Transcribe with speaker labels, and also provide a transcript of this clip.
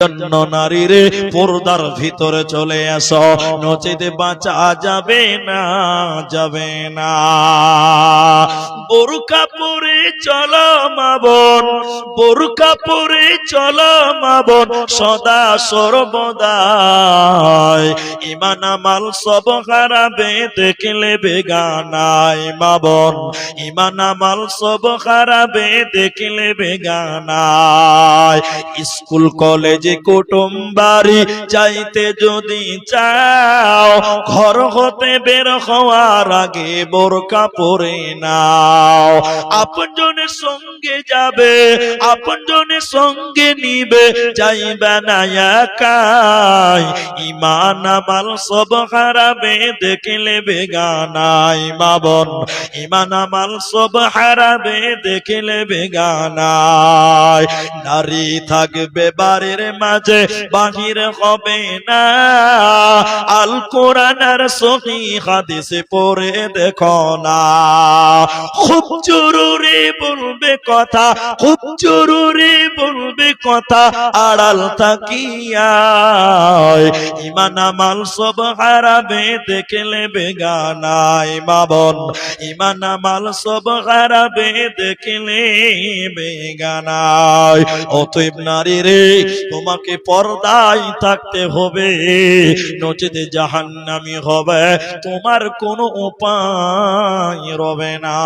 Speaker 1: জন্য নারীরে পর্দার ভিতরে চলে আসো, নচেতে বাঁচা যাবে না, যাবে না। বোরকা পরে চলো মা বোন, বোরকা পরে চলো মা বোন, সদা সর্বদা। ঈমান আমল সব হারাবে দেখলে বেগানায় মা বোন, ঈমান আমল সব হারাবে দেখলে বেগানায়। স্কুল কলেজে কুটুম বাড়ি যাইতে যদি চাও, ঘর হতে বের হওয়ার আগে বোরকা পরে নাও। আপনজনের সঙ্গে যাবে, আপনজনের সঙ্গে নিবে, যাইবে না একাই। ঈমান আমল সব হারাবে দেখলে বেগানায় মা বোন, ঈমান আমল সব হারাবে দেখলে বেগানায়। নারী থাকবে বাড়ির মাঝে, বাহির হবে না। আল কোরআন আর সহিহ হাদিস পড়ে দেখো না। খুব জরুরি বলবে কথা, খুব জরুরি বলবে কথা, আড়াল তাকিয়া। ঈমান আমল সব হারাবে দেখলে বেগানায় মা বোন, ঈমান আমল সব হারাবে দেখলে বেগানায়। অতএব নারী রে, তোমাকে পর্দায় থাকতে হবে, নচেতে জাহান্নামী হবে, তোমার কোনো উপায় রবে না।